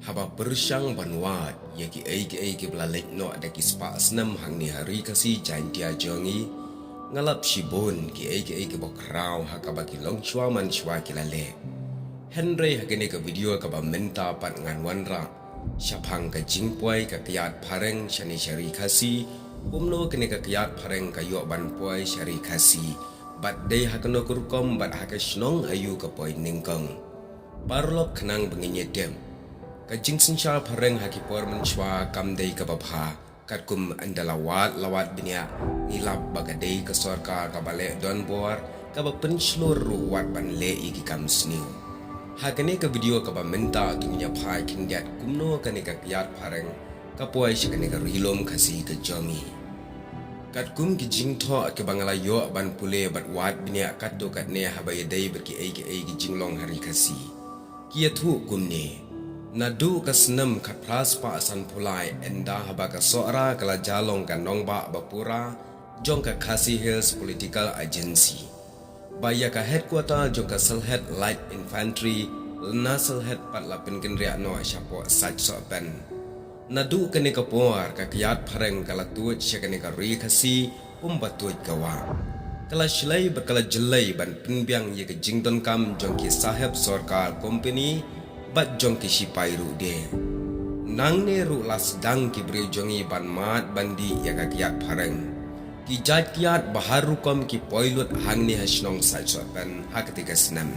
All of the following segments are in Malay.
haba bersyang banwat yaki ai belalek no ada kispa asnam hang ni Ri Khasi jantia jongi ngalap shibon ki ai bokraw hakaba ki longshwa mynshwa ki lale Henry hakene ka video ka ba menta pat ngan wanra syapang ka jingpoi ka Kiad Phareng Ri Khasi Kumno kene ka Kiad Phareng ka yo ban poi Ri Khasi bat dei hakano kurkom bat hakasnong ayu ka poi ningkong parlok khnang benginyedem ka Sngewshyrkhei hakipor mynshwa kam dei ka babha katkum andalawat lawat binia ngilap bagadei ka sorka ka bale don bor ka ba penslur ruwat ban le iki kam sniu hakane ka video ka ba menta tunya phai kindiat kumno kane ka Kiad Phareng ka poi shikane ka rilom khasi ka jongi katkum ki jingtho ke bangala yo ban pule bat wat binia katto katne habai dei berki ai ki jinglong Ri Khasi kia thu kumne nadu kasnam khatras pa asan pulai enda haba ka sora kala jalong ka nongba bapura jong ka Khasi Hills Political Agency baya ka headquarter jong ka Selhead Light Infantry lna Selhead pat lapin kenria no syapo sach so pen nadu kene ka por ka Kiad Phareng kala tuat syakane ka Ri Khasi pumbatuat kawa kala shlai bakala jelai ban pinbyang ye ka jingdon kam jong ki sahab sarkar company bat jong ki sipairu de nang ne ru las dang ki bre jongi ban mat bandi ya ka Kiad Phareng ki jat kiat baharu kom ki poilut hang ni hasnong sachotan hakati kasnam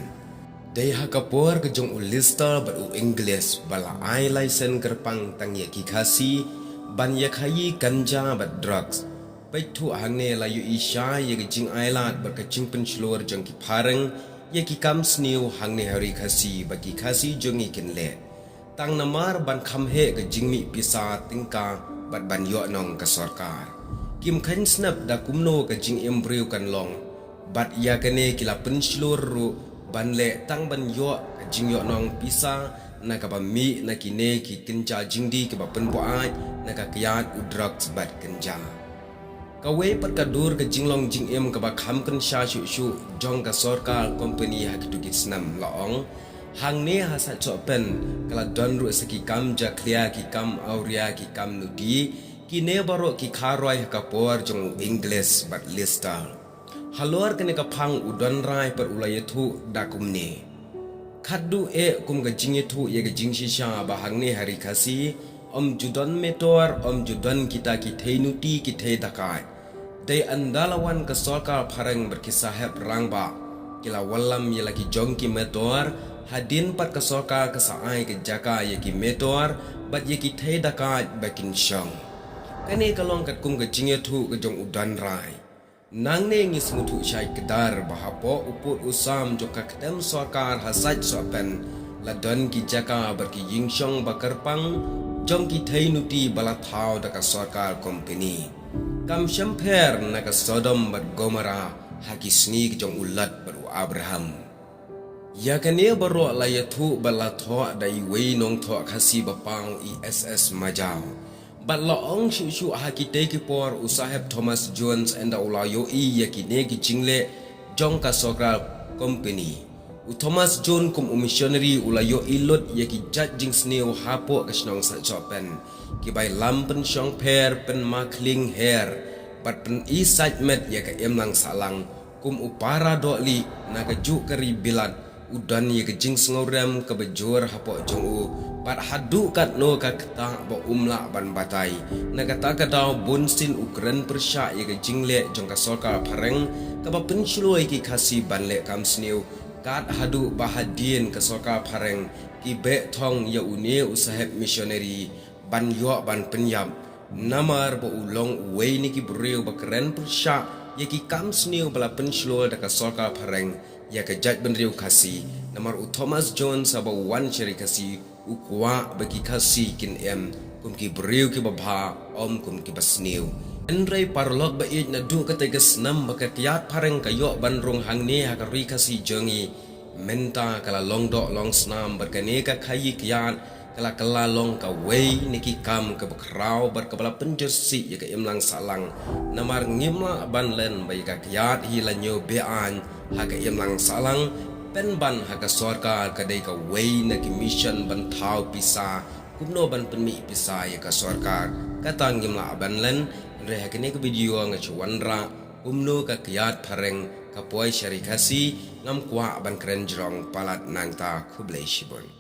dei hakapor ke jong ulista bat u English bala ai license kerpang tang ye ki Khasi ban ye khayi ganja bat drugs pai thu hang ne la yu isha ye ke jing ailat bat ka jing penslor jong ki Phareng ye ki kam sniu hang ne Ri Khasi ba ki Khasi jongi kin le tang namar ban kham he ke jingmi pisa tingka bat ban yo nong ka sarkar kim khan snap da kumno ka jing embryo kan long bat ya kane kila penslor ru ban le tang ban yo ka jing yo nong pisa na ka ba mi na kine ki kinja jingdi ke ba pen po ai na ka kiat u drugs bat kinja kawe pat ka dur ka jinglong jing em ka ba kham kan sha shu jong ka sarkar company ha ki tu snam laong hang ne ha sa cho pen kala don ru saki kam ja clear ki kam auria ki kam nudi ki ne baro ki kharoi ka por jong English bat lista halor kene ka phang udon rai par ulai thu dakum ne khaddu e kum ga jinge thu ye ga jingshi sha ba hang ne Ri Khasi om judon metor om judon kita ki theinuti ki thei dakai dei andalawan ka sarkar Phareng berkisahab rangba kila wallam ye laki jong ki metor hadin pat ka sarkar ka saai ke jaka ye ki metor bat ye ki thei dakai bakin shong kane kalong kat kum ga jinge thu ga jong udan rai nang ne ngis mutu syai kedar bahapo uput usam joka ketem sarkar hasaj sopen ladon ki jaka berki yingshong bakarpang jong ki thainuti balathau daka sarkar company kam shamper naka Sodom bat Gomora hakisni jong ulat baru Abraham ya kane baro layathu balatho dai wei nong tho Khasi bapang ISS majau bat laong shu hakite ki por usahab Thomas Jones and ulayo I yakine ki jingle jong ka sarkar company u Thomas John kum missionary ulayo ilot yaki jat jing sneu hapo kasnong sa chopen ki bai lampen shong per pen makling hair bat pen isaj met yaka emlang salang kum upara doli naga ju kari bilat udan yaka jing sngoram ka bejor hapo jong u pat hadu kat no ka kata ba umla ban batai nagata ka daw bunsin ukren persya yaka jingle jong ka sarkar Phareng ka ba pensloi ki Khasi ban le kam sneu kat hadu bahadien ka sarkar Phareng ki be thong ya une usahab missionary ban yo ban penyam namar ba ulong wei ni ki breu ba keren persya ya ki kam sneu bala pensloi da ka sarkar Phareng ya ka jat ben riu Khasi namar u Thomas Jones aba wan Ri Khasi ukwa bagi Khasi kin em kum ki breu ki babha om kum ki basneu Andre parlok ba ij na du ka tegas nam baka Kiad Phareng kayo banrong hang ne ha Ri Khasi jongi menta kala long do long snam berkane ka khayi kiat kala long ka wei niki kam ka bakrau bar kabala penjersi ya ka imlang salang namar ngimla ban len bai ka Kiad hi la nyo bean ha ka imlang salang pen ban haka sarkar kadai ka wei na ki mission ban thau pisa kumno ban penmi pisa ya ka sarkar katang ngimla ban len re hakini ka video nga chuanra Kumno ka Kiad Phareng ka poi Ri Khasi ngam kwa ban kren jrong palat nang ta khublei shibon